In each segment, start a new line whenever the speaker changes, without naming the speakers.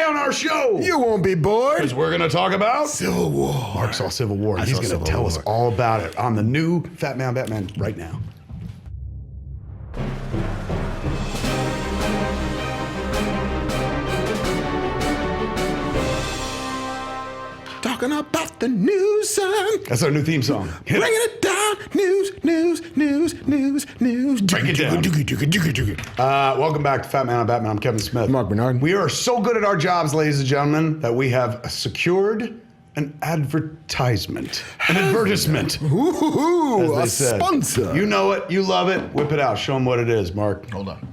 on our show.
You won't be bored.
Because we're going to talk about
Civil War.
Marc saw Civil War. He's going to
Civil
tell
War.
us all about it on the new Fat Man Batman right now.
Talking about the news, son.
That's our new theme song. Hit
Bringing it down. News.
Break it down. Welcome back to Fat Man on Batman. I'm Kevin Smith.
Marc Bernardin.
We are so good at our jobs, ladies and gentlemen, that we have secured an advertisement. An advertisement.
Ooh, a
As they said.
sponsor.
You know it. You love it. Whip it out. Show them what it is, Marc.
Hold on.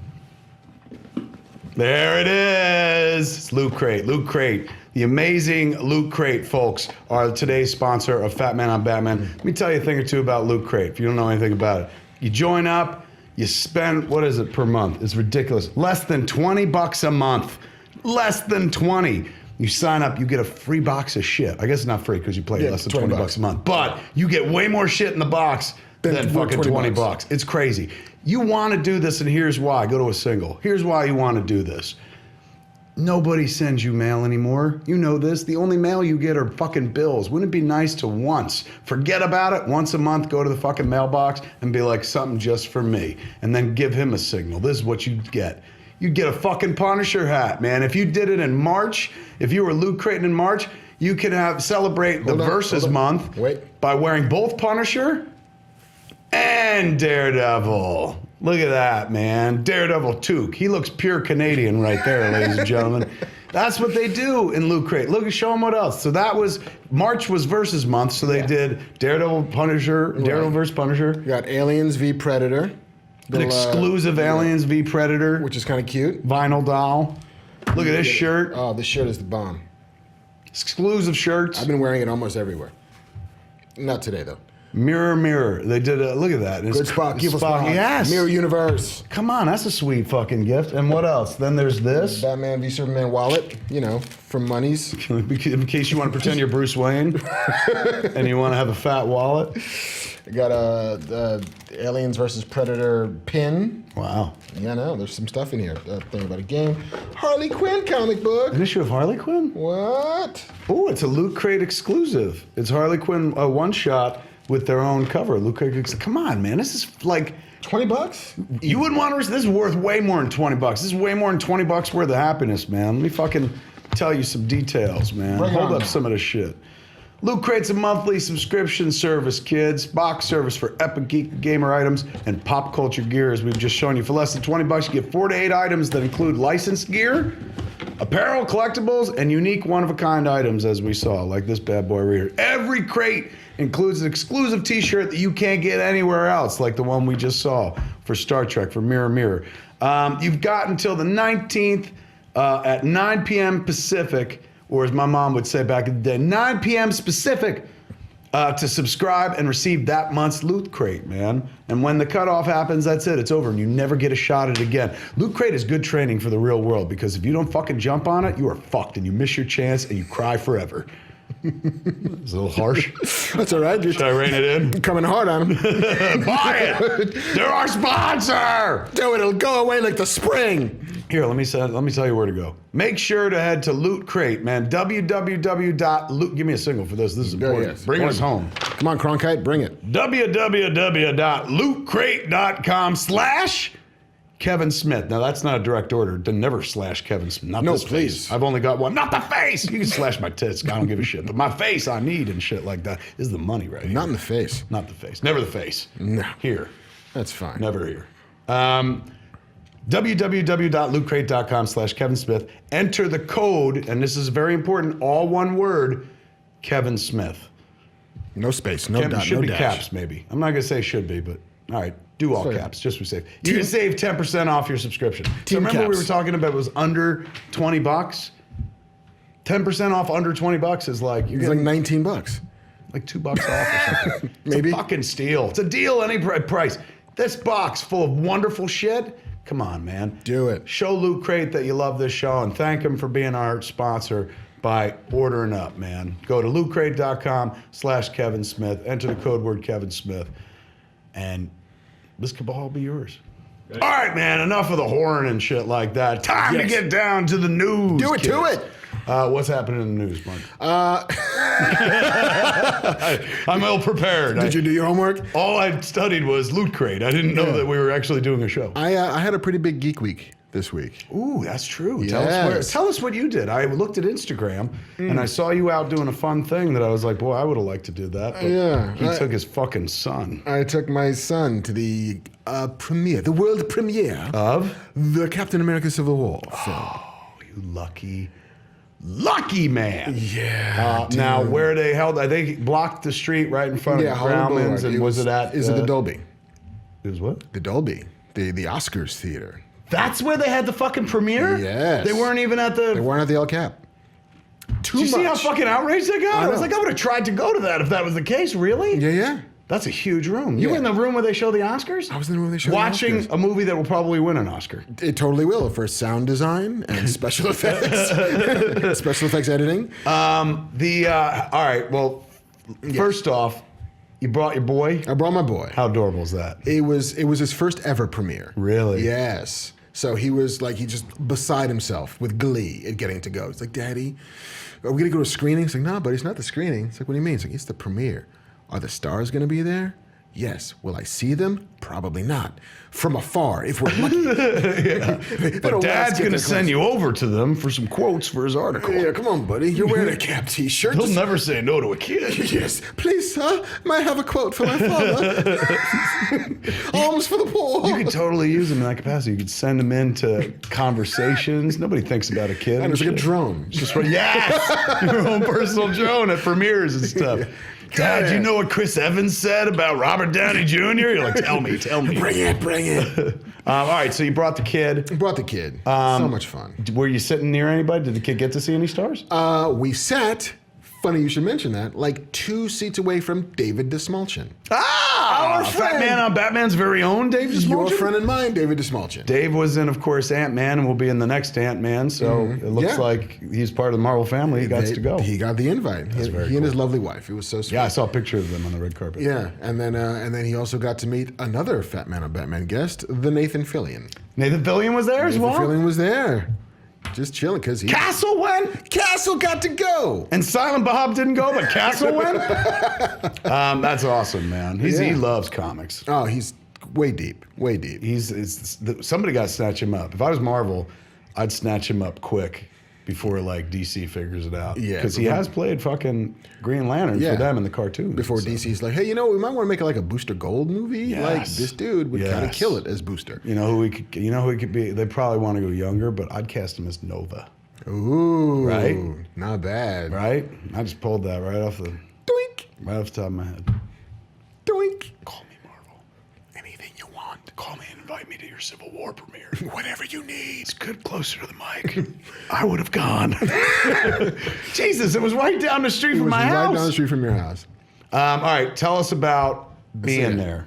There it is. It's Loot Crate. Loot Crate. The amazing Loot Crate folks are today's sponsor of Fat Man on Batman. Let me tell you a thing or two about Loot Crate if you don't know anything about it. You join up, you spend, what is it per month? It's ridiculous. Less than $20 a month. Less than 20. You sign up, you get a free box of shit. I guess it's not free because you pay less than $20 a month. But you get way more shit in the box than fucking $20. It's crazy. You want to do this, and here's why. Go to a single. Here's why you want to do this. Nobody sends you mail anymore. You know this. The only mail you get are fucking bills. Wouldn't it be nice to once forget about it, once a month, go to the fucking mailbox and be like, something just for me, and then give him a signal. This is what you'd get. You'd get a fucking Punisher hat, man. If you did it in March, if you were Loot Crating in March, you could celebrate the Versus month by wearing both Punisher and Daredevil. Look at that, man. Daredevil toque. He looks pure Canadian right there, ladies and gentlemen. That's what they do in Loot Crate. Look, show them what else. So that was, March was Versus month, so they did Daredevil, Punisher, Daredevil versus Punisher.
You got Aliens v Predator.
An exclusive Aliens v Predator.
Which is kind of cute.
Vinyl doll. Look at this shirt.
Oh, this shirt is the bomb.
Exclusive shirts.
I've been wearing it almost everywhere. Not today, though.
Mirror, mirror. They did a, look at that.
Good spot, evil spot.
Yes.
Mirror universe.
Come on, that's a sweet fucking gift. And what else? Then there's this.
Batman v Superman wallet, you know, from Monies.
In case you want to pretend you're Bruce Wayne and you want to have a fat wallet.
I got a Aliens versus Predator pin.
Wow.
Yeah, no, there's some stuff in here. Thing about a game. Harley Quinn comic book.
An issue of Harley Quinn?
What?
Oh, it's a Loot Crate exclusive. It's Harley Quinn one-shot with their own cover. Loot Crate. Come on, man. This is like
$20?
You wouldn't want to. This is worth way more than $20. This is way more than $20 worth of happiness, man. Let me fucking tell you some details, man. Hold up some of this shit. Loot Crate's a monthly subscription service, kids. Box service for epic geek gamer items and pop culture gear, as we've just shown you. For less than $20, you get 4 to 8 items that include licensed gear, apparel, collectibles, and unique one-of-a-kind items, as we saw, like this bad boy right here. Every crate includes an exclusive t-shirt that you can't get anywhere else, like the one we just saw for Star Trek, for Mirror Mirror. You've got until the 19th at 9 p.m. Pacific, or as my mom would say back in the day, 9 p.m. Pacific, to subscribe and receive that month's Loot Crate, man. And when the cutoff happens, that's it. It's over, and you never get a shot at it again. Loot Crate is good training for the real world, because if you don't fucking jump on it, you are fucked, and you miss your chance, and you cry forever. It's a little harsh.
That's all right.
Should I rein it in?
Coming hard on them.
Buy it! They're our sponsor!
Do it. It'll go away like the spring.
Here, let me tell you where to go. Make sure to head to Loot Crate, man. www.loot. Give me a signal for this. This is important.
Yes.
Bring us home.
Come on, Cronkite, bring it.
www.lootcrate.com/Kevin Smith. Now, that's not a direct order. Never slash Kevin Smith. Not
No,
this
please.
face. I've only got one. Not the face. You can slash my tits. I don't give a shit. But my face, I need and shit like that. This is the money right here.
Not in the face.
Not the face. Never the face.
No.
Here.
That's fine.
Never here. www.lootcrate.com/Kevin Smith. Enter the code, and this is very important, all one word, Kevin Smith.
No space, no dot,
should
no
be
dash.
caps, maybe. I'm not going to say should be, but all right, do all caps, just to be safe. You can save 10% off your subscription. So remember we were talking about it was under $20? 10% off under $20 is like...
It's like $19.
Like $2 off or something.
Maybe.
It's a fucking steal. It's a deal any price. This box full of wonderful shit... Come on, man.
Do it.
Show Loot Crate that you love this show and thank him for being our sponsor by ordering up, man. Go to lootcrate.com/Kevin Smith. Enter the code word Kevin Smith. And this could all be yours. All right, man. Enough of the horn and shit like that. Time to get down to the news.
Do it
kids.
to it.
What's happening in the news, Mark? I'm ill prepared.
Did you do your homework?
All I studied was Loot Crate. I didn't know that we were actually doing a show.
I had a pretty big Geek Week this week.
Ooh, that's true.
Yes.
Tell us what you did. I looked at Instagram and I saw you out doing a fun thing that I was like, boy, I would have liked to do that. But he took his fucking son.
I took my son to the premiere, the world premiere
Of?
the Captain America Civil War film.
Oh, you lucky man.
Yeah.
Now, where they held, they blocked the street right in front of Grauman's, and was it at?
Is it the Dolby?
It was what?
The Dolby, the Oscars theater.
That's where they had the fucking premiere?
Yes.
They weren't even at the...
They weren't at the El Cap.
Did you see how fucking outraged they got? I was
know.
like, I would have tried to go to that if that was the case. Really?
Yeah.
That's a huge room. You were in the room where they show the Oscars?
I was in the room where they show the
Watching
Oscars.
a movie that will probably win an Oscar.
It totally will for sound design and special effects, special effects editing.
All right, well, first off, you brought your boy?
I brought my boy.
How adorable is that?
It was his first ever premiere.
Really?
Yes. So he was like, he just beside himself with glee at getting to go. He's like, Daddy, are we gonna go to a screening? He's like, no, but it's not the screening. It's like, what do you mean? It's like, it's the premiere. Are the stars gonna be there? Yes. Will I see them? Probably not. From afar, if we're lucky.
But Dad's going to send you over to them for some quotes for his article.
Yeah, come on, buddy. You're wearing a Cap t-shirt.
He'll never say no to a kid.
Yes. Please, sir, may I have a quote for my father? Alms for the poor.
You could totally use him in that capacity. You could send him into conversations. Nobody thinks about a kid.
And it's like a drone.
Just yes, your own personal drone at premieres and stuff. Dad, you know what Chris Evans said about Robert Downey Jr.? You're like, tell me.
Bring it.
All right, so you brought the kid.
Brought the kid. So much fun.
Were you sitting near anybody? Did the kid get to see any stars?
We sat, funny you should mention that, like 2 seats away from David DeSmulchin.
Our
friend.
Batman's very own Dave DeSmulchin?
Your friend and mine, David DeSmulchin.
Dave was in, of course, Ant-Man and will be in the next Ant-Man, so it looks like he's part of the Marvel family. He got to go.
He got the invite. He and his lovely wife. It was so sweet.
Yeah, I saw a picture of them on the red carpet.
Yeah, and then he also got to meet another Fat Man on Batman guest, the Nathan Fillion.
Nathan Fillion was there as well?
Nathan Fillion was there. Just chilling because he...
Castle went?
Castle got to go.
And Silent Bob didn't go, but Castle went? That's awesome, man. He loves comics.
Oh, he's way deep.
Somebody got to snatch him up. If I was Marvel, I'd snatch him up quick before like DC figures it out.
Yeah.
Because he has played fucking Green Lantern for them in the cartoon.
Before DC's like, hey, we might want to make it like a Booster Gold movie.
Yes.
Like this dude would kind of kill it as Booster.
You know who he could be? They probably want to go younger, but I'd cast him as Nova.
Ooh.
Right?
Not bad.
Right? I just pulled that right off the top of my head.
Doink.
Call me Marvel. Anything you want. Call me and invite me to your Civil War premiere.
Whatever you need.
It's good closer to the mic. I would have gone. Jesus, it was right down the street from my house.
Right down the street from your house.
All right, tell us about being there.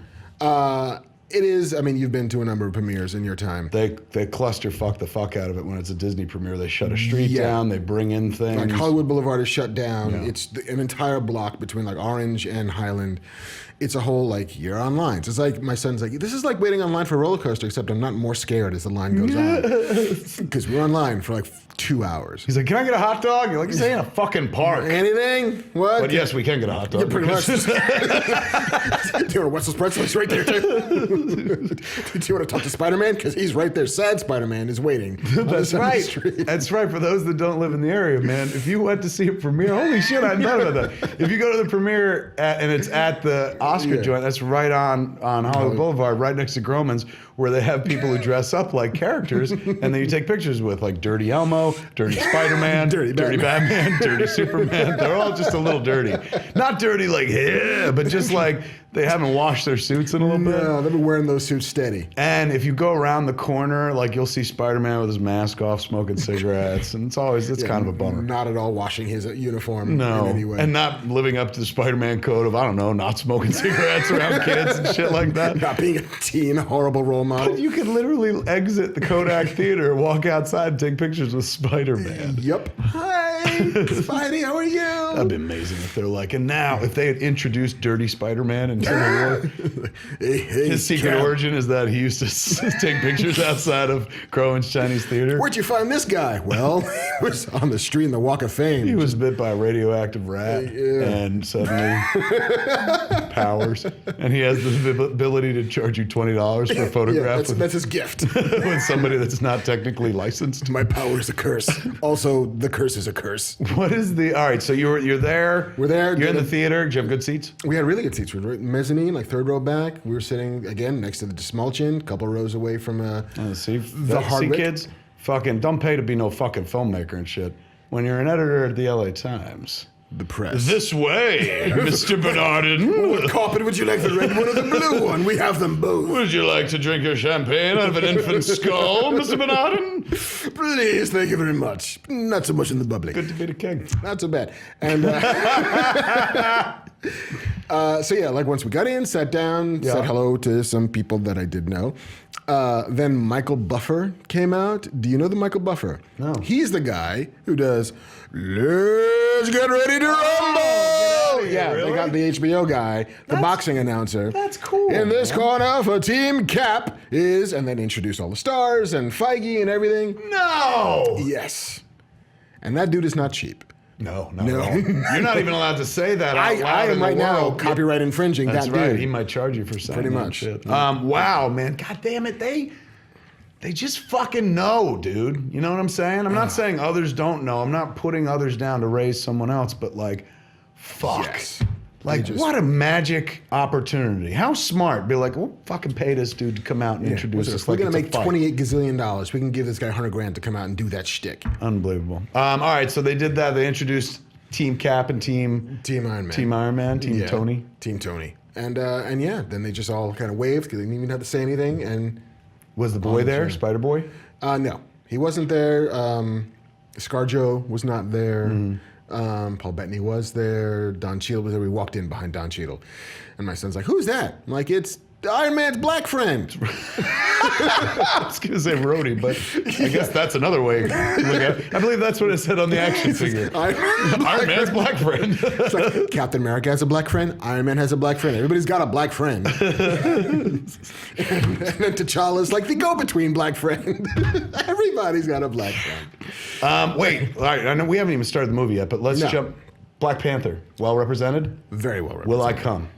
It is, you've been to a number of premieres in your time.
They cluster the fuck out of it when it's a Disney premiere. They shut a street down. They bring in things.
Like Hollywood Boulevard is shut down. Yeah. It's an entire block between like Orange and Highland. It's a whole like you're on lines. It's like my son's like, this is like waiting on line for a roller coaster, except I'm not more scared as the line goes on. Because we're on line for like 2 hours.
He's like, can I get a hot dog? You're like, this ain't a fucking park.
Anything? What?
But yes, we can get a hot dog.
Yeah, pretty much. Do you want a Wetzel's pretzel? He's right there too. Do you want to talk to Spider-Man? Because he's right there. Sad Spider-Man is waiting.
That's right. That's right. For those that don't live in the area, man, if you went to see a premiere, holy shit, I hadn't thought about that. If you go to the premiere and it's at the Oscar joint, that's right on Hollywood Boulevard, right next to Groman's, where they have people who dress up like characters, and then you take pictures with like Dirty Elmo, Dirty Spider-Man, Dirty Batman, Dirty Superman. They're all just a little dirty. Not dirty like, yeah, but just like they haven't washed their suits in a little bit.
No, they've been wearing those suits steady.
And if you go around the corner, like you'll see Spider-Man with his mask off, smoking cigarettes, and it's kind of a bummer.
Not at all washing his uniform in any way.
And not living up to the Spider-Man code of, I don't know, not smoking cigarettes around kids and shit like that.
Not being a teen, a horrible role model.
But you could literally exit the Kodak Theater, walk outside, and take pictures with Spider-Man.
Yep.
Hi.
Spidey, how are you?
That'd be amazing if they're like, and now if they had introduced Dirty Spider-Man in Civil War, his secret origin is that he used to take pictures outside of Crowan's Chinese Theater.
Where'd you find this guy? Well, he was on the street in the Walk of Fame.
He was bit by a radioactive rat and suddenly powers. And he has the ability to charge you $20 for a photograph
that's his gift.
with somebody that's not technically licensed.
My power is a curse. Also, the curse is a curse.
What is all right, so you're there.
We're there.
You're in the theater. Did you have good seats?
We had really good seats. We were mezzanine, like third row back. We were sitting, again, next to the Smulchin, a couple rows away from
See
Hardwick.
kids, fucking don't pay to be no fucking filmmaker and shit. When you're an editor at the LA Times.
The press.
This way, Mr. Bernardin.
What carpet would you like, the red one or the blue one? We have them both.
Would you like to drink your champagne out of an infant's skull, Mr. Bernardin?
Please, thank you very much. Not so much in the bubbly.
Good to be the king.
Not so bad. And so yeah, like once we got in, sat down, said hello to some people that I did know. Then Michael Buffer came out. Do you know the Michael Buffer?
No.
He's the guy who does Let's Get Ready to Rumble. Yeah,
really?
they got the HBO guy, the boxing announcer.
That's cool.
In this corner for Team Cap is, and then introduced all the stars and Feige and everything.
No.
Yes. And that dude is not cheap.
No. You're not even allowed to say that out loud
I am
in the
right now
world.
copyright infringing
That's
that
right.
dude.
He might charge you for saying
Pretty
that
much.
shit. Wow, man. God damn it. They just fucking know, dude. You know what I'm saying? I'm not saying others don't know. I'm not putting others down to raise someone else, but like, fuck.
Yes.
Like, what a magic opportunity. How smart. Be like, we'll fucking pay this dude to come out and introduce us.
We're
Like
going to
it's
make
a fight.
$28 gazillion. We can give this guy $100,000 to come out and do that shtick.
Unbelievable. All right, so they did that. They introduced Team Cap and Team
Iron Man.
Team Iron Man, Team Tony.
Team Tony. And yeah, then they just all kind of waved because they didn't even have to say anything. And
Was the boy there, Spider Boy?
no, he wasn't there. ScarJo was not there. Paul Bettany was there. Don Cheadle was there. We walked in behind Don Cheadle. And my son's like, who's that? I'm like, it's Iron Man's black friend.
I was going to say Rhodey, but I guess that's another way to look at it. I believe that's what it said on the action figure. Iron Man's black friend.
It's like Captain America has a black friend. Iron Man has a black friend. Everybody's got a black friend. and then T'Challa's like the go-between black friend. Everybody's got a black friend.
Wait, all right, I know we haven't even started the movie yet, but let's jump. Black Panther, well represented?
Very well represented.
Will I come?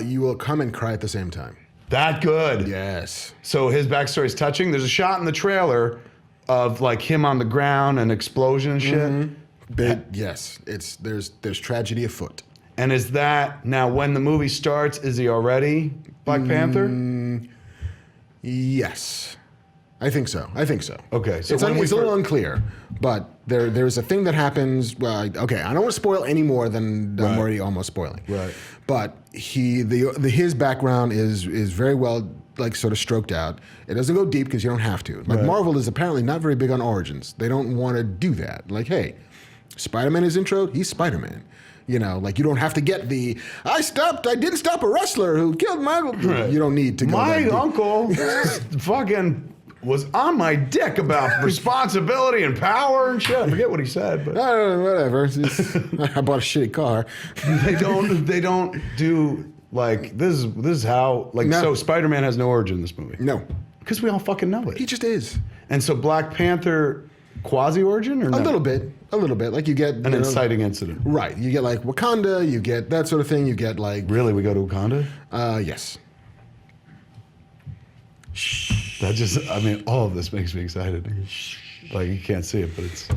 You will come and cry at the same time.
That good.
Yes.
So his backstory is touching. There's a shot in the trailer of like him on the ground and explosion and shit.
Yes. There's tragedy afoot.
And is that now when the movie starts? Is he already Black Panther?
Yes. I think so.
Okay, so
it's,
when
it's a little unclear, but there's a thing that happens. Well, okay, I don't want to spoil any more than I'm already almost spoiling.
Right.
But his background is very well like sort of stroked out. It doesn't go deep because you don't have to. Like Marvel is apparently not very big on origins. They don't want to do that. Like, hey, Spider-Man is intro. He's Spider-Man. You know, like you don't have to get I didn't stop a wrestler who killed my. Right. You don't need to go.
My uncle fucking was on my dick about responsibility and power and shit. I forget what he said, but
whatever. I bought a shitty car.
They don't do like this is how like so Spider-Man has no origin in this movie.
No.
Because we all fucking know it.
He just is.
And so Black Panther quasi origin or no?
A little bit. Like you get
an inciting incident.
Right. You get like Wakanda, you get that sort of thing, you get like
really we go to Wakanda?
Yes.
That just, I mean, all of this makes me excited. Like, you can't see it, but it's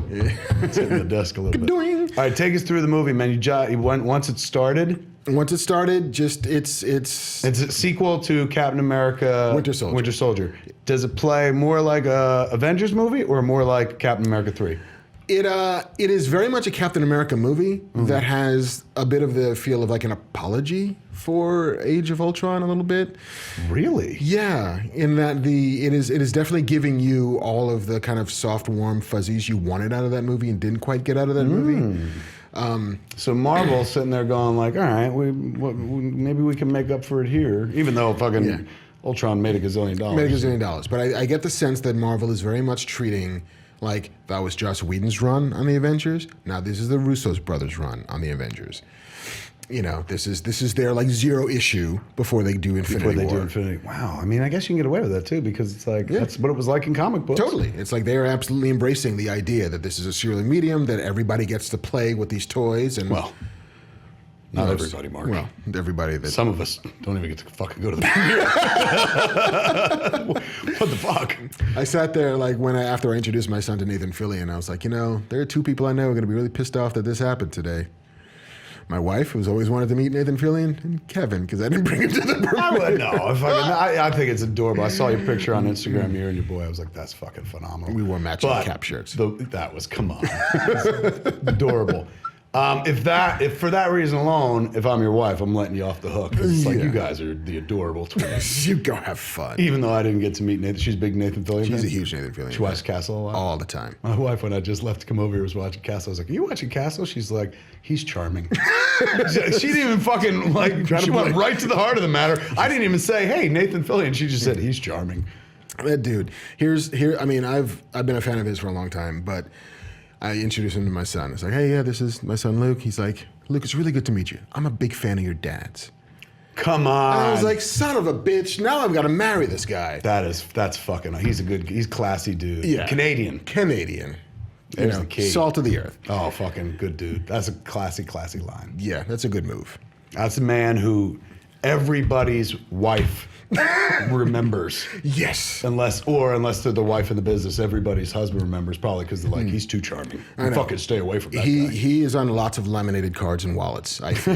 hitting the desk a little bit.
Doing.
All right, take us through the movie, man. Once it started?
Once it started, just it's
a sequel to Captain America
Winter Soldier.
Does it play more like a Avengers movie or more like Captain America 3?
It is very much a Captain America movie that has a bit of the feel of like an apology for Age of Ultron a little bit.
Really?
Yeah, in that it is definitely giving you all of the kind of soft, warm fuzzies you wanted out of that movie and didn't quite get out of that movie.
So Marvel's sitting there going like, all right, maybe we can make up for it here, even though Ultron made $1 gazillion.
Made $1 gazillion. But I get the sense that Marvel is very much treating Like, that was Joss Whedon's run on the Avengers. Now this is the Russo's brothers' run on the Avengers. You know, this is their like 0 issue before they do Infinity War.
Wow. I mean, I guess you can get away with that too, because it's like that's what it was like in comic books.
Totally. It's like they are absolutely embracing the idea that this is a serial medium, that everybody gets to play with these toys. And
well, not everybody, Mark.
Well, everybody that...
Some of us don't even get to fucking go to the premiere. What the fuck?
I sat there like after I introduced my son to Nathan Fillion, I was like, there are 2 people I know who are going to be really pissed off that this happened today. My wife, who's always wanted to meet Nathan Fillion, and Kevin, because I didn't bring him to the premiere.
I think it's adorable. I saw your picture on Instagram, you and your boy. I was like, that's fucking phenomenal.
We wore matching cap shirts.
That was, come on. Adorable. If for that reason alone, if I'm your wife, I'm letting you off the hook. It's like, you guys are the adorable twins.
You go have fun.
Even though I didn't get to meet Nathan. She's a big Nathan Fillion fan.
She's a huge Nathan Fillion fan.
She watches Castle a lot?
All the time.
My wife, when I just left to come over here, was watching Castle. I was like, are you watching Castle? She's like, he's charming. She didn't even fucking she went right to the heart of the matter. I didn't even say, hey, Nathan Fillion. She just said, he's charming.
That dude. I mean, I've been a fan of his for a long time, but I introduced him to my son. It's like, hey, yeah, this is my son Luke. He's like, Luke, it's really good to meet you. I'm a big fan of your dad's.
Come on.
And I was like, son of a bitch, now I've got to marry this guy.
That's fucking, he's classy dude.
Yeah.
Canadian.
There's the key. Salt of the earth.
Oh, fucking good dude. That's a classy line.
Yeah, that's a good move.
That's a man who everybody's wife remembers.
Yes.
Unless they're the wife in the business, everybody's husband remembers, probably because they're like, he's too charming. Fucking stay away from that guy.
He is on lots of laminated cards and wallets, I feel.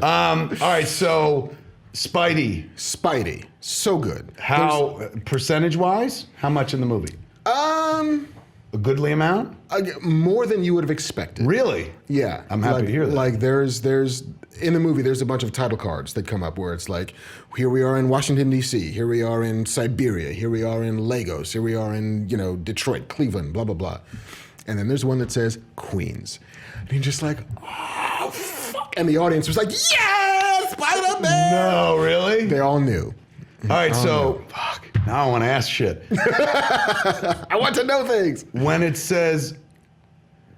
All right, so Spidey.
So good.
How, percentage-wise, how much in the movie? A goodly amount?
More than you would have expected.
Really?
Yeah.
I'm happy to hear that.
Like there's in the movie, there's a bunch of title cards that come up where it's like, here we are in Washington, D.C., here we are in Siberia, here we are in Lagos, here we are in, Detroit, Cleveland, blah, blah, blah. And then there's one that says Queens. And you're just like, oh, fuck. And the audience was like, yeah, Spider-Man!
No, really?
They all knew.
All right, fuck. Now I want to ask shit.
I want to know things.
When it says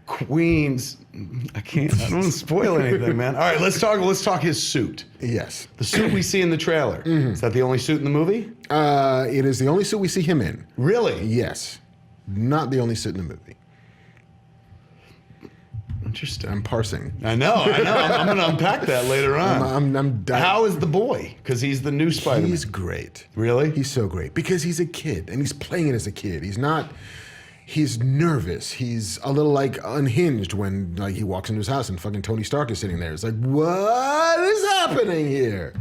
Queens, I don't want to spoil anything, man. All right, let's talk his suit.
Yes.
The suit we see in the trailer. Is that the only suit in the movie?
It is the only suit we see him in.
Really?
Yes. Not the only suit in the movie.
Interesting.
I'm parsing.
I know. I'm going to unpack that later on.
I'm dying.
How is the boy? Because he's the new Spider-Man.
He's great.
Really?
He's so great. Because he's a kid, and he's playing it as a kid. He's nervous. He's a little, unhinged when, he walks into his house and fucking Tony Stark is sitting there. It's like, what is happening here?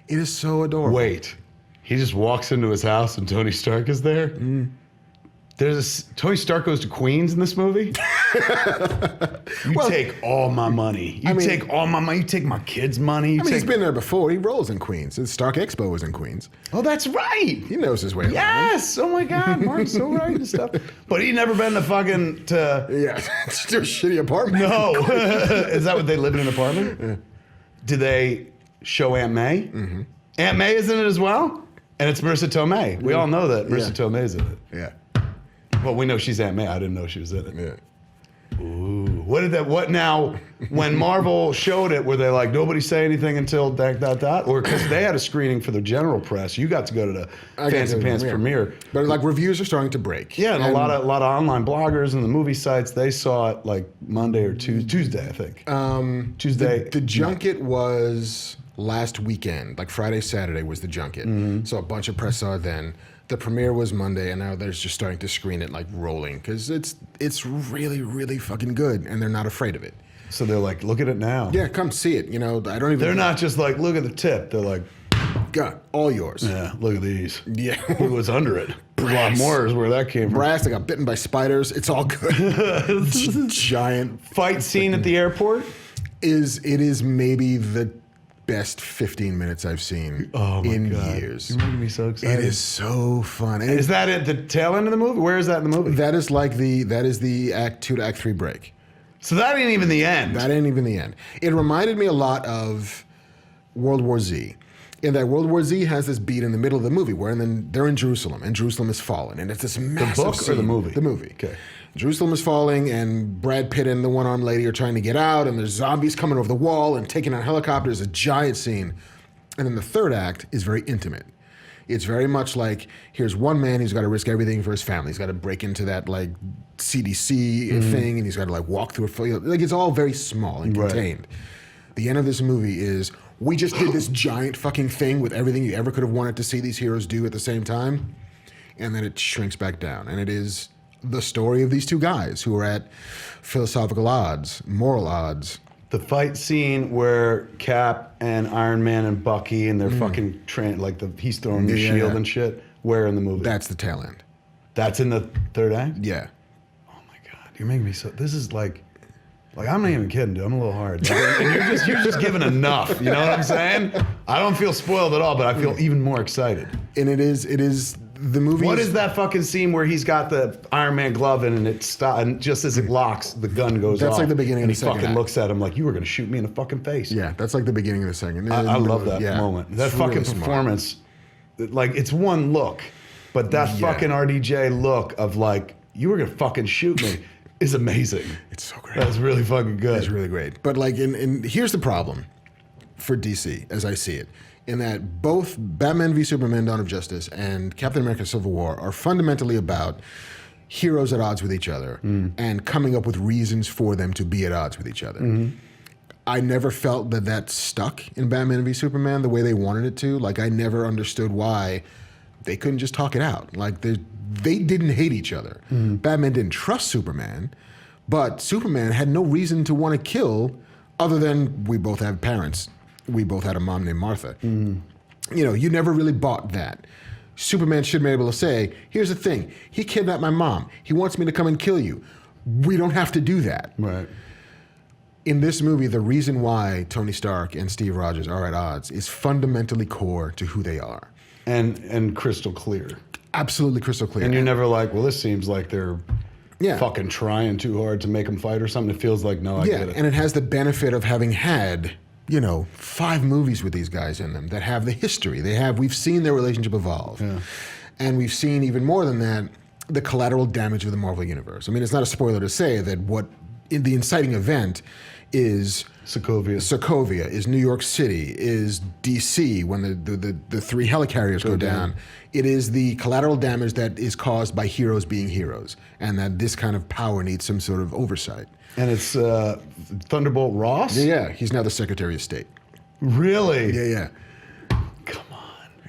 It is so adorable.
Wait. He just walks into his house and Tony Stark is there? Tony Stark goes to Queens in this movie? Take all my money. Take all my money. You take my kids' money.
He's been there before. He rolls in Queens. The Stark Expo was in Queens.
Oh, that's right.
He knows his way around.
Yes. Oh, my God. Mark's so right and stuff. But he never been to fucking...
Yeah. Just a shitty apartment.
No. Is that what they live in, an apartment? Yeah. Do they show Aunt May? Mm-hmm. Aunt May is in it as well? And it's Marissa Tomei. We all know that Marissa Tomei's in it.
Yeah.
Well, we know she's Aunt May. I didn't know she was in it.
Yeah.
Ooh. What now, when Marvel showed it, were they like, nobody say anything until ... Or because they had a screening for the general press. You got to go to the Fancy Pants premiere.
But reviews are starting to break.
Yeah, and a lot of online bloggers and the movie sites, they saw it Monday or Tuesday, I think. Tuesday.
The junket was last weekend. Friday, Saturday was the junket. Mm-hmm. So a bunch of press saw it then. The premiere was Monday, and now they're just starting to screen it rolling because it's really, really fucking good, and they're not afraid of it.
So they're like, look at it now.
Yeah, come see it. I don't even.
They're not just like, look at the tip. They're like,
God, all yours.
Yeah, look at these.
Yeah,
look what's under it. Brass. A lot more is where that came from.
Brass. I got bitten by spiders. It's all good. Giant
fight scene at the airport.
It is maybe the best 15 minutes I've seen in years.
You're making me so excited.
It is so fun. And
is that at the tail end of the movie? Where is that in the movie?
That is the Act 2 to Act 3 break.
So that ain't even the end.
That ain't even the end. It reminded me a lot of World War Z. In that World War Z has this beat in the middle of the movie where then they're in Jerusalem and Jerusalem is fallen, and it's this massive
book
scene.
or the movie?
The movie.
Okay.
Jerusalem is falling, and Brad Pitt and the one-armed lady are trying to get out, and there's zombies coming over the wall and taking out helicopters. A giant scene, and then the third act is very intimate. It's very much like, here's one man who's got to risk everything for his family. He's got to break into that like CDC thing, and he's got to like walk through a field. Like, it's all very small and contained. The end of this movie is, we just did this giant fucking thing with everything you ever could have wanted to see these heroes do at the same time, and then it shrinks back down. And it is the story of these two guys who are at philosophical odds, moral odds.
The fight scene where Cap and Iron Man and Bucky and they're fucking he's throwing the shield and shit. Where in the movie?
That's the tail end.
That's in the third act?
Yeah.
Oh my God, you're making me so. This is like I'm not even kidding, dude. I'm a little hard. And you're just giving enough. You know what I'm saying? I don't feel spoiled at all, but I feel even more excited.
And it is the movie.
What is that fucking scene where he's got the Iron Man glove in and it stops, and just as it locks, the gun goes off?
That's like the beginning
and
of the
he
second
fucking
act.
looks at him like, you were gonna shoot me in the fucking face.
Yeah, that's like the beginning of the second.
I love that moment. That
It's
fucking
really smart.
performance, like it's one look, but that fucking RDJ look of like, you were gonna fucking shoot me is amazing.
It's so great.
That's really fucking good.
It's really great. But like, in here's the problem for DC as I see it, in that both Batman v Superman: Dawn of Justice and Captain America: Civil War are fundamentally about heroes at odds with each other and coming up with reasons for them to be at odds with each other. I never felt that stuck in Batman v Superman the way they wanted it to. Like, I never understood why they couldn't just talk it out. Like, they didn't hate each other. Batman didn't trust Superman, but Superman had no reason to want to kill other than, we both have parents. We both had a mom named Martha. You know, you never really bought that. Superman should be able to say, here's the thing, he kidnapped my mom. He wants me to come and kill you. We don't have to do that.
Right.
In this movie, the reason why Tony Stark and Steve Rogers are at odds is fundamentally core to who they are.
And crystal clear.
Absolutely crystal clear.
And you're never like, well, this seems like they're
Yeah.
fucking trying too hard to make them fight or something. It feels like, no, I get it.
And it has the benefit of having had, 5 movies with these guys in them that have the history. We've seen their relationship evolve. Yeah. And we've seen, even more than that, the collateral damage of the Marvel Universe. I mean, it's not a spoiler to say that the inciting event is Sokovia, is New York City, is DC when the 3 helicarriers go down. It is the collateral damage that is caused by heroes being heroes, and that this kind of power needs some sort of oversight.
And it's Thunderbolt Ross?
Yeah, he's now the Secretary of State.
Really?
Yeah.
Come on.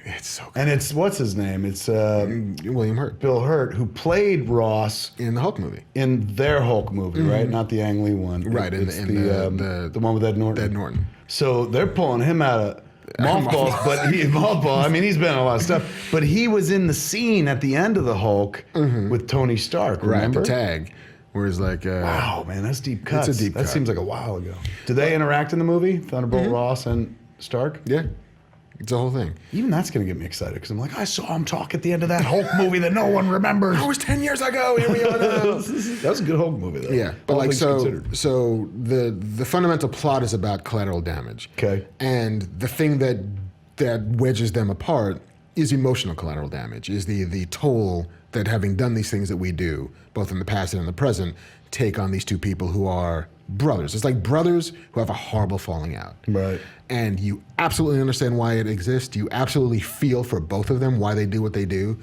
It's so good.
And it's, what's his name? It's
William Hurt.
Bill Hurt, who played Ross
In the Hulk movie.
in their Hulk movie, right? Not the Ang Lee one.
Right,
It's
the
one with Ed Norton.
Ed Norton.
So they're pulling him out of mothballs, mothball. I mean, he's been in a lot of stuff, but he was in the scene at the end of the Hulk with Tony Stark. Remember?
Right, the tag. Where it's like,
wow, man, that's deep cuts.
It's a deep
that
cut.
seems like a while ago. Do they interact in the movie? Thunderbolt Ross and Stark?
Yeah, it's the whole thing.
Even that's going to get me excited because I'm like, I saw him talk at the end of that Hulk movie that no one remembers.
That was 10 years ago. Here we are now.
That was a good Hulk movie, though.
Yeah, but
All
like,
things
so
considered.
the fundamental plot is about collateral damage.
Okay.
And the thing that wedges them apart is emotional collateral damage, is the toll that having done these things that we do, both in the past and in the present, take on these two people who are brothers. It's like brothers who have a horrible falling out.
Right.
And you absolutely understand why it exists. You absolutely feel for both of them why they do what they do.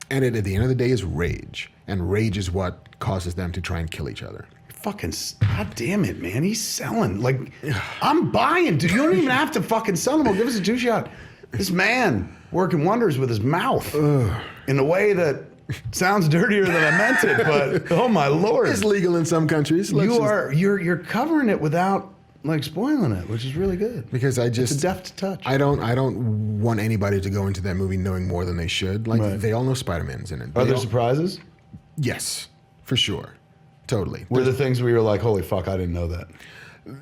And it, at the end of the day, is rage. And rage is what causes them to try and kill each other.
Fucking, god damn it, man. He's selling. Like, I'm buying, dude. You don't even have to fucking sell him. Or give us a 2-shot. This man working wonders with his mouth in a way that sounds dirtier than I meant it, but oh my lord.
It's legal in some countries.
You're covering it without like spoiling it, which is really good.
Because
it's a deft touch.
I don't want anybody to go into that movie knowing more than they should. Like, they all know Spider-Man's in it.
Are there surprises?
Yes, for sure. Totally.
Were there things where you were like, holy fuck, I didn't know that?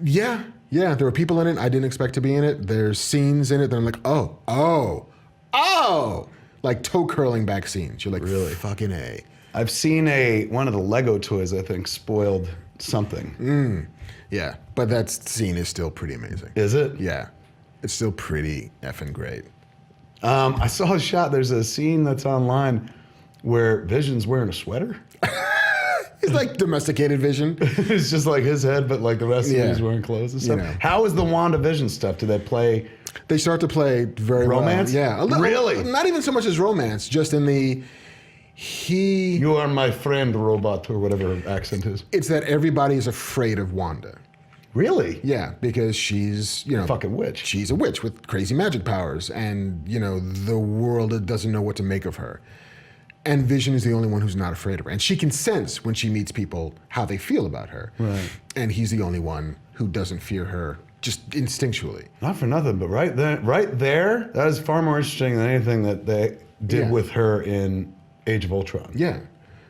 Yeah. There were people in it I didn't expect to be in it. There's scenes in it that I'm like, oh. Like toe curling back scenes. You're like, really? Fucking A.
I've seen one of the Lego toys, I think, spoiled something.
Yeah, but that scene is still pretty amazing.
Is it?
Yeah. it's still pretty effing great.
I saw a shot. There's a scene that's online where Vision's wearing a sweater.
It's like domesticated Vision.
It's just like his head, but like the rest of him is wearing clothes and stuff. How is the WandaVision stuff? Do they play?
They start to play very
romance.
Well. Yeah,
Really?
Not even so much as romance, just in the
You are my friend, robot, or whatever her accent is.
It's that everybody is afraid of Wanda.
Really?
Yeah, because she's,
fucking witch.
She's a witch with crazy magic powers, and the world doesn't know what to make of her. And Vision is the only one who's not afraid of her. And she can sense when she meets people how they feel about her.
Right.
And he's the only one who doesn't fear her just instinctually.
Not for nothing, but right there, that is far more interesting than anything that they did with her in Age of Ultron.
Yeah.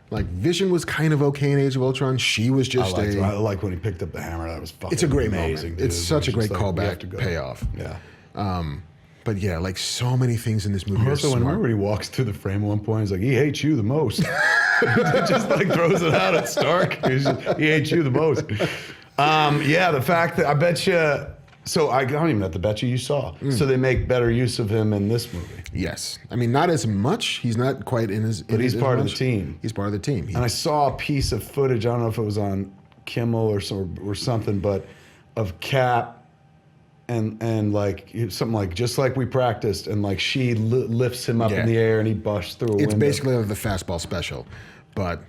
Like, Vision was kind of okay in Age of Ultron. She was just
I like when he picked up the hammer. That was fucking
It's a great
amazing.
moment. It's such a great callback payoff.
Yeah.
But yeah, like so many things in this movie are
Also,
smart.
whenever he walks through the frame at one point, he's like, he hates you the most. He just like throws it out at Stark. He hates you the most. Yeah, the fact that I bet you, so I don't even have to bet you saw. So they make better use of him in this movie.
Yes. I mean, not as much. He's not quite in his...
But he's part of the team.
He's part of the team.
And I saw a piece of footage, I don't know if it was on Kimmel or something, but of Cap and like something like just like we practiced, and like she lifts him up in the air and he busts through a window.
It's basically like the fastball special, but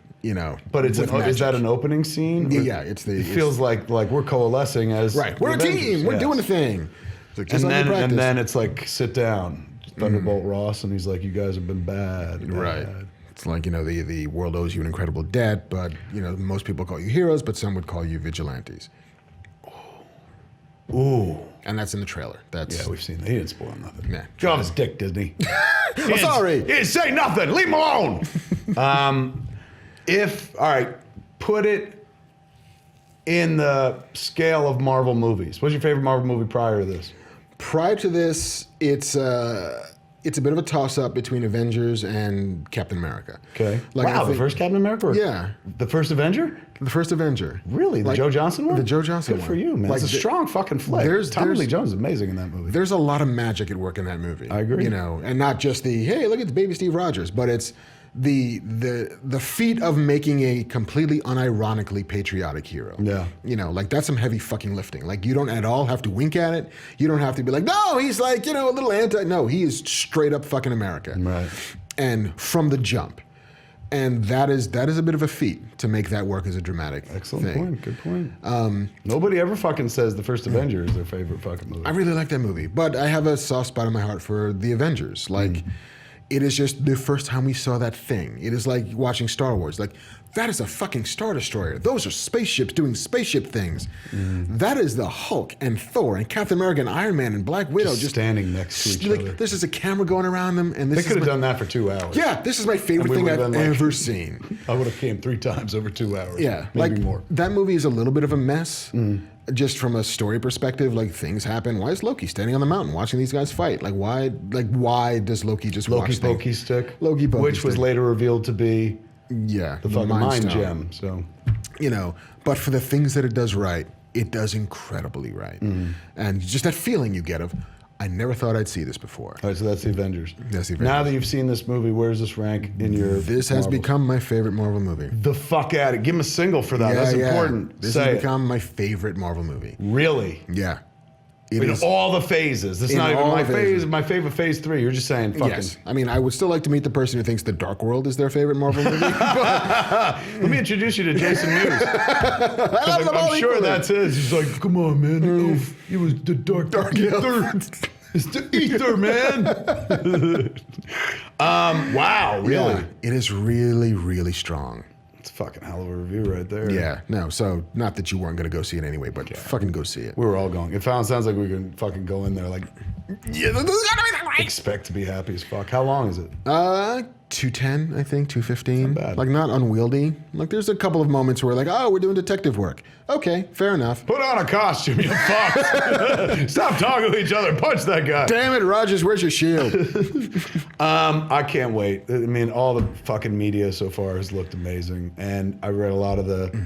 But
is that an opening scene?
Yeah, it
feels like we're coalescing as
we're a team. We're doing the thing. Like, and
then it's like sit down, Thunderbolt Ross, and he's like, you guys have been bad.
Right. It's like, the world owes you an incredible debt, but most people call you heroes, but some would call you vigilantes.
Ooh.
And that's in the trailer.
Yeah, we've seen that. He didn't spoil nothing.
Nah.
Get off his dick, Disney.
I'm sorry.
He didn't say nothing. Leave him alone. All right, put it in the scale of Marvel movies. What's your favorite Marvel movie prior to this?
Prior to this, it's a bit of a toss-up between Avengers and Captain America.
Okay. The first Captain America?
Yeah.
The first Avenger?
The first Avenger.
Really? The Joe Johnson one?
The Joe Johnson one.
Good for you, man. It's a strong fucking flick. Tommy Lee Jones is amazing in that movie.
There's a lot of magic at work in that movie.
I agree.
And not just hey, look at the baby Steve Rogers, but it's the feat of making a completely unironically patriotic hero.
Yeah.
Like that's some heavy fucking lifting. Like you don't at all have to wink at it. You don't have to be like, no, he's like, a little anti. No, he is straight up fucking America.
Right.
And from the jump. And that is a bit of a feat to make that work as a dramatic
Excellent
thing.
point. Good point. Nobody ever fucking says the first Avenger is their favorite fucking movie.
I really like that movie, but I have a soft spot in my heart for the Avengers. Like, it is just the first time we saw that thing. It is like watching Star Wars. Like, that is a fucking Star Destroyer. Those are spaceships doing spaceship things. That is the Hulk and Thor and Captain America and Iron Man and Black Widow just
standing next to each other.
There's just a camera going around them, and
they could have done that for 2 hours.
Yeah, this is my favorite thing I've ever seen.
I would have came 3 times over 2 hours.
Yeah,
maybe more.
That movie is a little bit of a mess. Just from a story perspective, like things happen. Why is Loki standing on the mountain watching these guys fight? Like why does Loki just watch things?
Loki stick.
Loki pokey
which was
stick.
later revealed to be
the
fucking mind
Stone.
gem. So
but for the things that it does right, it does incredibly right. And just that feeling you get of, I never thought I'd see this before.
All right, so that's the Avengers.
That's the Avengers.
Now that you've seen this movie, where does this rank in your
This has become my favorite Marvel movie.
The fuck at it. Give him a single for that. That's important.
This has become my favorite Marvel movie.
Really?
Yeah.
In all the phases. That's not even my phase. My favorite phase 3. You're just saying fucking.
Yes. I mean, I would still like to meet the person who thinks The Dark World is their favorite Marvel movie.
Let me introduce you to Jason Mewes. I'm sure that's his. He's like, come on, man. It was the dark ether. It's the ether, man. Wow, really?
Yeah, it is really, really strong.
It's a fucking hell of a review right there.
Yeah, no, so not that you weren't going to go see it anyway, but fucking go see it.
We were all going. It sounds like we can fucking go in there like, expect to be happy as fuck. How long is it?
210, I think, 215.
Not bad.
Like, not unwieldy. Like, there's a couple of moments where, like, oh, we're doing detective work. Okay, fair enough.
Put on a costume, you fucks. Stop talking to each other. Punch that guy.
Damn it, Rogers, where's your shield?
I can't wait. I mean, all the fucking media so far has looked amazing. And I read a lot of the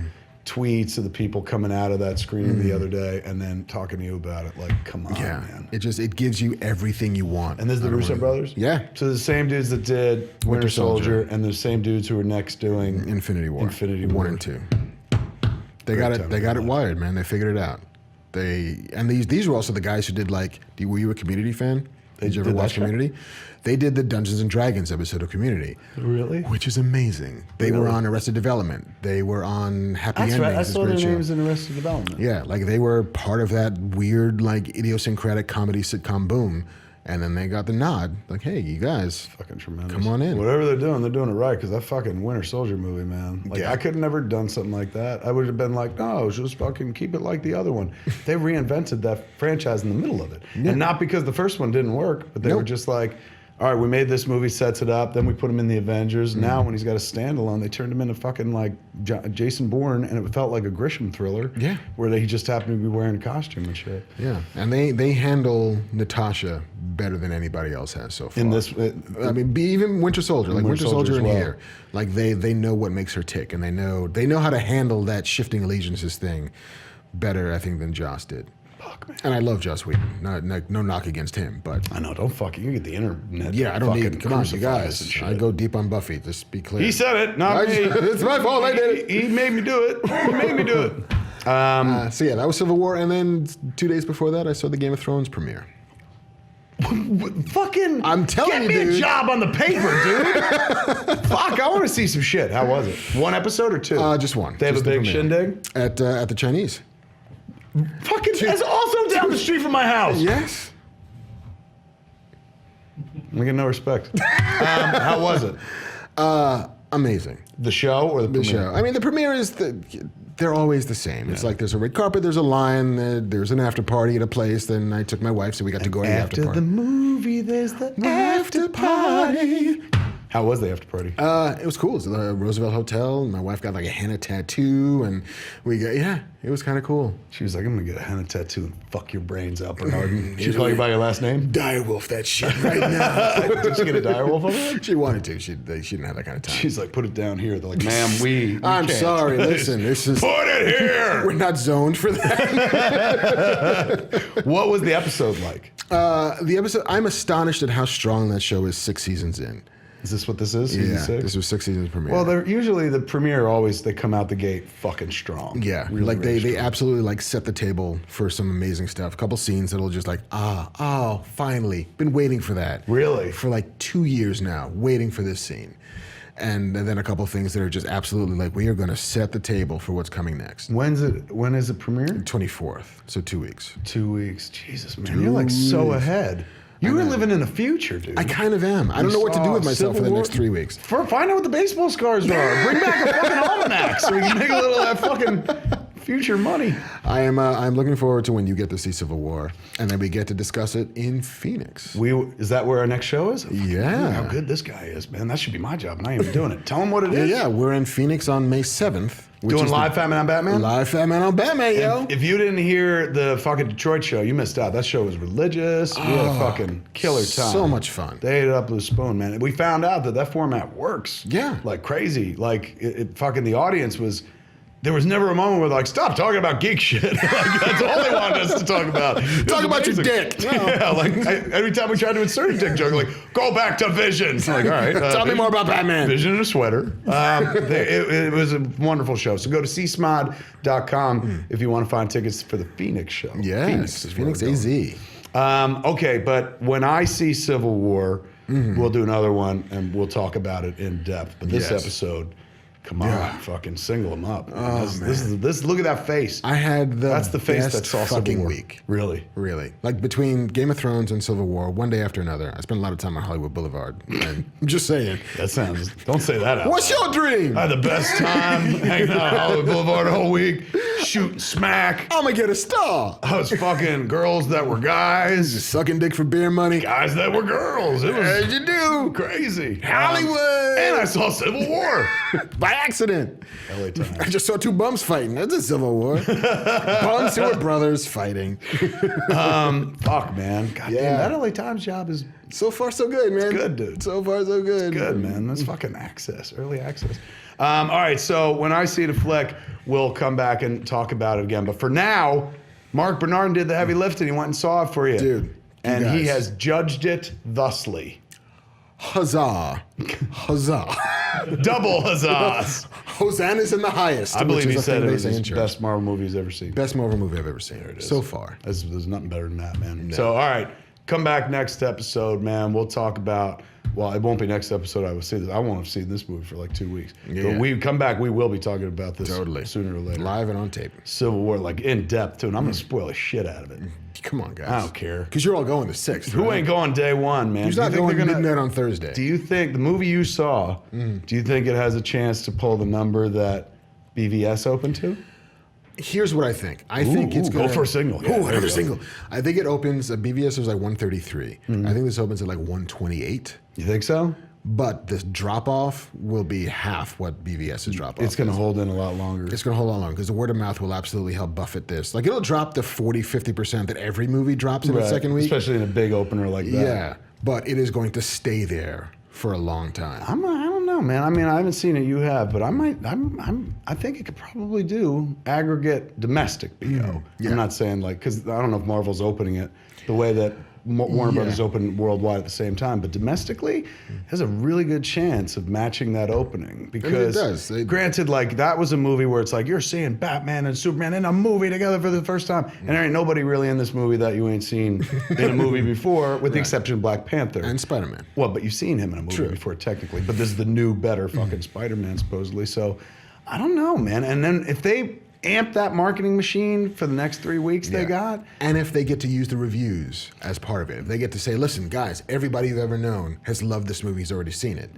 tweets of the people coming out of that screening the other day and then talking to you about it. Like, come on, man.
It gives you everything you want.
And this is the Russo brothers?
Yeah.
So the same dudes that did Winter Soldier and the same dudes who were next doing
Infinity War.
1
and 2. They got it wired, man. They figured it out. These were also the guys who did were you a Community fan? Did you ever watch Community? They did the Dungeons and Dragons episode of Community.
Really?
Which is amazing. They were on Arrested Development. They were on Happy Endings.
Right. I saw their
show.
names in Arrested Development.
Yeah, they were part of that weird, idiosyncratic comedy sitcom boom. And then they got the nod, hey, you guys,
fucking tremendous.
Come on in.
Whatever they're doing it right. Because that fucking Winter Soldier movie, man. I could have never done something like that. I would have been like, no, just fucking keep it like the other one. They reinvented that franchise in the middle of it, and not because the first one didn't work, but they were just like, all right, we made this movie, sets it up, then we put him in the Avengers. Now when he's got a standalone, they turned him into fucking Jason Bourne, and it felt like a Grisham thriller. Yeah. Where he just happened to be wearing a costume and shit.
Yeah, and they handle Natasha better than anybody else has so far.
In this,
even Winter Soldier, Winter Soldier in here, they know what makes her tick, and they know how to handle that shifting allegiances thing better, I think, than Joss did. Fuck, man. And I love Joss Whedon. No knock against him, but
I know. Don't fucking. You get the internet.
Yeah, I don't need. Come on, you guys. I go deep on Buffy. Just be clear.
He said it, not me.
It's my fault. I did it.
He made me do it. He made me do it.
So yeah, that was Civil War, and then 2 days before that, I saw the Game of Thrones premiere.
Fucking,
I'm telling you,
get me
dude.
a job on the paper, dude. Fuck, I want to see some shit. How was it? One episode or two?
Just one.
They have a big shindig
at the Chinese.
Fucking, that's also down the street from my house.
Yes.
We get no respect. How was it?
Amazing.
The show or the premiere?
Show. I mean, the premiere is they're always the same. It's there's a red carpet, there's a line, there's an after party at a place. Then I took my wife, so we got to go to the after party.
After the movie, there's the after party. How was the after party?
It was cool. It was the Roosevelt Hotel. My wife got a henna tattoo, and it was kind of cool.
She was like, I'm gonna get a henna tattoo and fuck your brains out, Bernardin. She call you by your last name?
Direwolf that shit right now.
Did she get a direwolf over it?
She wanted to. She didn't have that kind of time.
She's like, put it down here. They're like, ma'am, we
I'm
can't.
sorry. Listen, this is.
Put it here.
We're not zoned for that.
What was the episode like?
The episode. I'm astonished at how strong that show is 6 seasons in.
Is this what this is? Season 6?
This was 6 seasons premiere.
Well, they're usually the premiere they come out the gate fucking strong.
Yeah,
really,
they absolutely set the table for some amazing stuff. A couple scenes that'll just finally been waiting for that.
Really?
For 2 years now, waiting for this scene. And then a couple things that are just absolutely we are going to set the table for what's coming next.
When is it premiere?
24th, so 2 weeks.
2 weeks. Jesus, man, you're so ahead. You were living in the future, dude.
I kind of am. I don't know what to do with myself for the next 3 weeks.
Find out what the baseball scars are. Bring back a fucking almanac so we can make a little of that fucking future money.
I'm looking forward to when you get to see Civil War, and then we get to discuss it in Phoenix.
Is that where our next show is?
Yeah.
How good this guy is, man. That should be my job, and I ain't even doing it. Tell him what it is.
Yeah, we're in Phoenix on May 7th.
Doing live Fat Man on Batman?
Live Fat Man on Batman, yo.
If you didn't hear the fucking Detroit show, you missed out. That show was religious. We had a fucking killer time.
So much fun.
They ate it up with a spoon, man. We found out that format works.
Yeah.
Like crazy. Fucking the audience was... There was never a moment where they're like, stop talking about geek shit. That's all they wanted us to talk about.
Talk about your dick.
Yeah, every time we tried to insert a dick joke, go back to Vision. Like, all right.
Tell me more about Batman.
Vision in a sweater. It was a wonderful show. So go to csmod.com if you want to find tickets for the Phoenix show.
Yes, Phoenix AZ.
Okay, but when I see Civil War, we'll do another one and we'll talk about it in depth. But this episode... Come on, fucking single him up.
Oh,
this. Look at that face.
I had
that's the face
best
that saw
fucking
Civil War.
week.
Really?
Between Game of Thrones and Civil War, one day after another. I spent a lot of time on Hollywood Boulevard. And I'm just saying.
Don't say that out
What's
loud.
your dream?
I had the best time hanging out on Hollywood Boulevard the whole week, shooting smack.
I'm gonna get a star.
I was fucking girls that were guys.
Just sucking dick for beer money.
Guys that were girls. It was
As you do.
crazy.
Hollywood.
And I saw Civil War.
By accident.
LA Times.
I just saw two bums fighting. That's a Civil War. Bums who are brothers fighting.
Fuck, man. God damn, that LA Times job is
So far, so good, man.
Good, dude.
So far, so good.
Good, man. That's fucking access, early access. All right, so when I see the flick, we'll come back and talk about it again. But for now, Marc Bernardin did the heavy lifting. He went and saw it for you.
Dude.
And he has judged it thusly.
Huzzah. Huzzah.
Double huzzahs.
Hosannas in the highest.
I believe
which
he
is a
said
thing
it
they
was
say
his
in church.
best Marvel movie he's ever seen.
Best Marvel movie I've ever seen.
There it is.
So far.
There's nothing better than that, man. No. So, all right, come back next episode, man. We'll talk about, well, it won't be next episode I will see this. I won't have seen this movie for like 2 weeks.
Yeah.
But we come back, we will be talking about this sooner or later.
Live and on tape.
Civil War, like in depth, too. And I'm going to spoil the shit out of it.
Come on, guys.
I don't care.
Because you're all going the 6th.
Who
right?
ain't going day one, man?
Who's not going midnight on Thursday?
Do you think, the movie you saw, do you think it has a chance to pull the number that BVS opened to?
Here's what I think. I think it's going to...
Go for a single.
Oh, another single. I think it opens... BVS was like 133. I think this opens at like 128.
You think so?
But the drop-off will be half what BVS's drop-off
It's going to hold in a lot longer.
It's going to hold on long because the word of mouth will absolutely help buffet this. Like, it'll drop the 40, 50% that every movie drops in its second week.
Especially in a big opener like that.
Yeah, but it is going to stay there for a long time.
I don't know, man. I mean, I haven't seen it. You have, but I think it could probably do aggregate domestic BO.
Yeah.
I'm not saying like, because I don't know if Marvel's opening it the way that Warner Brothers open worldwide at the same time, but domestically has a really good chance of matching that opening because,
it does.
Granted, like that was a movie where it's like you're seeing Batman and Superman in a movie together for the first time, and there ain't nobody really in this movie that you ain't seen in a movie before, with the exception of Black Panther
And Spider-Man.
Well, but you've seen him in a movie before, technically. But this is the new, better fucking Spider-Man, supposedly. So, I don't know, man. And then if they amp that marketing machine for the next 3 weeks they got.
And if they get to use the reviews as part of it. If they get to say, listen, guys, everybody you've ever known has loved this movie, has already seen it.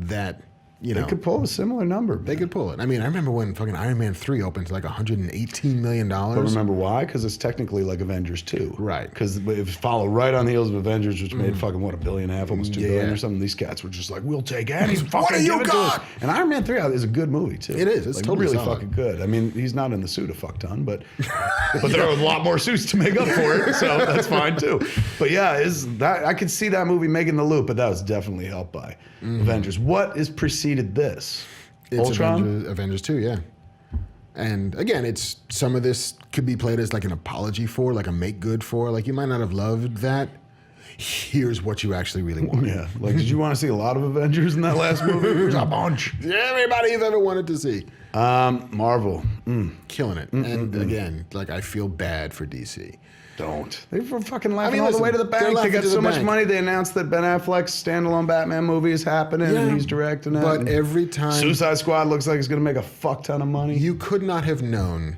That, you know.
They could pull a similar number.
They could pull it. I mean, I remember when fucking Iron Man 3 opened to like $118 million.
But remember why? Because it's technically like Avengers 2.
Right.
Because it followed right on the heels of Avengers, which made fucking, what, $1.5 billion, almost $2 billion or something. These cats were just like, we'll take any fucking
What do you
give it to us.
got?
And Iron Man 3 is a good movie, too.
It is. It's
like,
totally
really
solid.
fucking good. I mean, he's not in the suit a fuck ton, but there are a lot more suits to make up for it, so that's fine, too. But yeah, I could see that movie making the loop, but that was definitely helped by Avengers. What is preceded this?
It's
Ultron?
Avengers 2, yeah. And again, it's some of this could be played as like an apology for, like a make good for. Like, you might not have loved that. Here's what you actually really wanted.
Yeah. Like, did you want to see a lot of Avengers in that last movie? There's a bunch.
Everybody you've ever wanted to see.
Marvel.
Killing it. And again, like, I feel bad for DC.
Don't. They were fucking laughing all
listen,
the way to the
they're
bank. They
laughing
got
to
so
the
much
bank.
money, they announced that Ben Affleck's standalone Batman movie is happening and he's directing it.
But
and
every time...
Suicide Squad looks like it's going to make a fuck ton of money.
You could not have known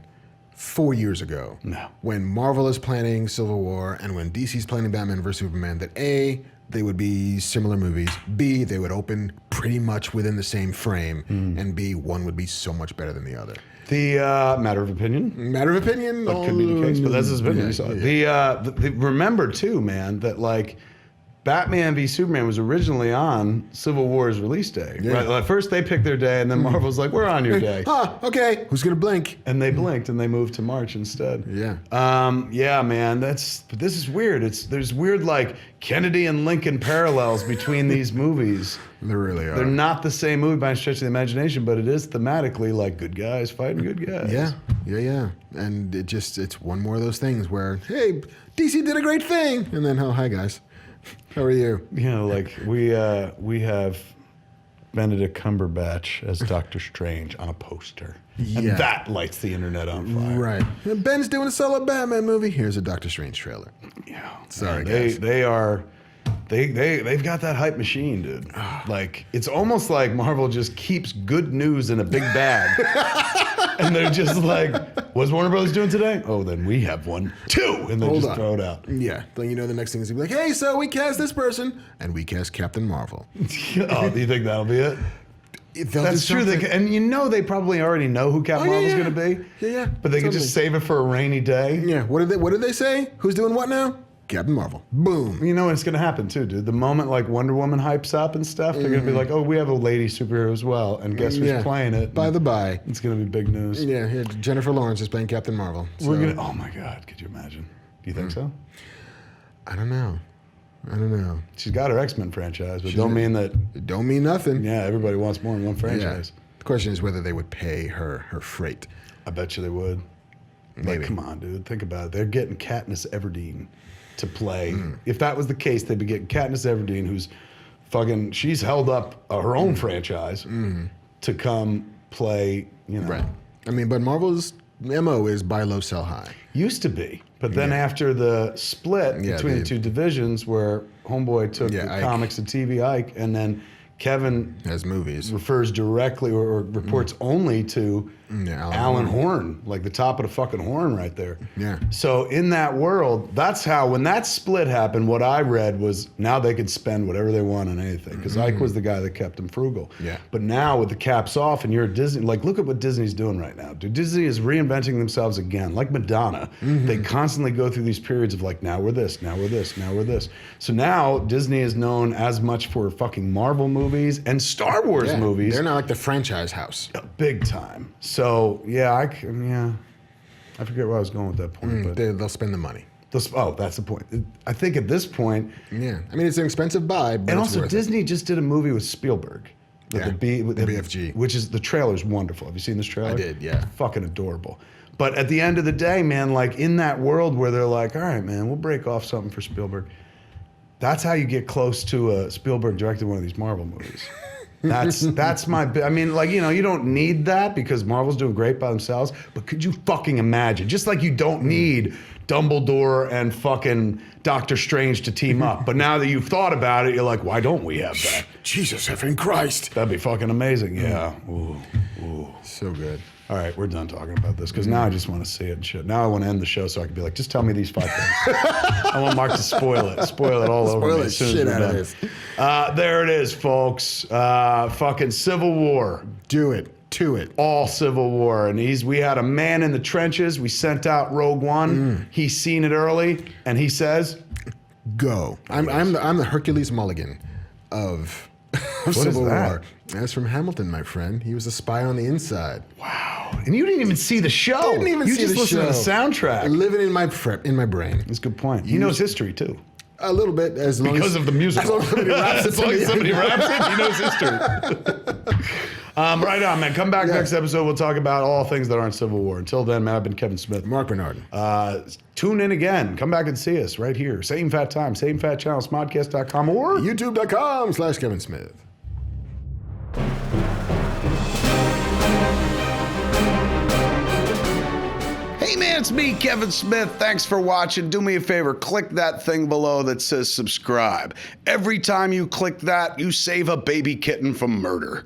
4 years ago when Marvel is planning Civil War and when DC's planning Batman vs. Superman that A, they would be similar movies, B, they would open pretty much within the same frame, and B, one would be so much better than the other.
The matter of opinion.
Matter of opinion.
That could be the case, but that's his opinion. Remember too, man, that like Batman v Superman was originally on Civil War's release day.
Yeah.
Right? Like, first they picked their day, and then Marvel's like, "We're on your day."
Okay. Who's gonna blink?
And they blinked, and they moved to March instead.
Yeah.
Yeah, man. But this is weird. There's weird like Kennedy and Lincoln parallels between these movies.
There really are.
They're not the same movie by a stretch of the imagination, but it is thematically like good guys fighting good guys.
Yeah. And it's one more of those things where, hey, DC did a great thing, and then, oh, hi guys, how are you?
You know, like we have Benedict Cumberbatch as Doctor Strange on a poster, and that lights the internet on fire.
Right. Ben's doing a solo Batman movie. Here's a Doctor Strange trailer.
Yeah.
Sorry,
man,
guys.
They've got that hype machine, dude. Like, it's almost like Marvel just keeps good news in a big bag. And they're just like, what's Warner Brothers doing today? Oh, then we have one too. And they just throw it out.
Yeah. Then you know the next thing is gonna be like, hey, so we cast this person and we cast Captain Marvel.
Oh, do you think that'll be it? That's true. And you know they probably already know who Captain Marvel's going to be.
Yeah.
But they could just save it for a rainy day.
Yeah. What did they say? Who's doing what now? Captain Marvel. Boom.
You know what's going to happen too, dude? The moment like Wonder Woman hypes up and stuff, they're going to be like, oh, we have a lady superhero as well. And guess who's playing it?
By the by.
It's going to be big news.
Yeah, Jennifer Lawrence is playing Captain Marvel. So.
We're going to, oh my God, could you imagine? Do you think so?
I don't know. I don't know.
She's got her X-Men franchise, but don't mean that.
It don't mean nothing.
Yeah, everybody wants more than one franchise.
Yeah. The question is whether they would pay her freight.
I bet you they would.
Maybe.
Like, come on, dude. Think about it. They're getting Katniss Everdeen to play. If that was the case, they'd be getting Katniss Everdeen, who's fucking. She's held up her own franchise to come play. You know,
Right. I mean, but Marvel's MO is buy low, sell high.
used to be, but then after the split between the two divisions, where Homeboy took the
Ike.
comics and TV, Ike, and then Kevin
As movies.
refers directly or reports only to Alan Horn, like the top of the fucking horn right there.
Yeah.
So in that world, that's how, when that split happened, what I read was now they could spend whatever they want on anything, because Ike was the guy that kept them frugal.
Yeah.
But now with the caps off and you're at Disney, like look at what Disney's doing right now. Dude, Disney is reinventing themselves again, like Madonna. They constantly go through these periods of like, now we're this, now we're this, now we're this. So now Disney is known as much for fucking Marvel movies and Star Wars movies.
They're not like the franchise house.
Big time. So yeah, I forget where I was going with that point. But
They'll spend the money.
that's the point. I think at this point,
Yeah. I mean, it's an expensive buy, but
and
it's
also
worth
Disney just did a movie with Spielberg. With
the
with
BFG.
which is, the trailer's wonderful. Have you seen this trailer?
I did, yeah.
Fucking adorable. But at the end of the day, man, like in that world where they're like, all right, man, we'll break off something for Spielberg. That's how you get close to Spielberg directing one of these Marvel movies. That's my. I mean, like, you know, you don't need that because Marvel's doing great by themselves. But could you fucking imagine? Just like you don't need Dumbledore and fucking Doctor Strange to team up. But now that you've thought about it, you're like, why don't we have that?
Jesus effing Christ.
That'd be fucking amazing. Yeah. Ooh.
So good.
All right, we're done talking about this because now I just want to see it and shit. Now I want to end the show so I can be like, just tell me these 5 things. I want Mark to spoil it all over me.
Spoil the
as soon as
shit
we're
out of
done.
this.
There it is, folks. Fucking Civil War.
Do it. To it.
All Civil War. And we had a man in the trenches. We sent out Rogue One. He's seen it early, and he says,
Go. I'm the Hercules Mulligan of Civil War. That's from Hamilton, my friend. He was a spy on the inside.
wow. And you didn't even see the show.
Didn't even
you
see
just
the
listened
show.
to the soundtrack.
Living in my brain.
That's a good point. He knows history, too.
A little bit, as long
Because
as
of the musical.
As long as somebody raps it,
he knows history. Right on, man. Come back next episode. We'll talk about all things that aren't Civil War. Until then, man, I've been Kevin Smith.
Marc Bernardin.
Tune in again. Come back and see us right here. Same fat time, same fat channel, smodcast.com or
YouTube.com/Kevin Smith.
Hey man, it's me, Kevin Smith. Thanks for watching. Do me a favor, click that thing below that says subscribe. Every time you click that, you save a baby kitten from murder.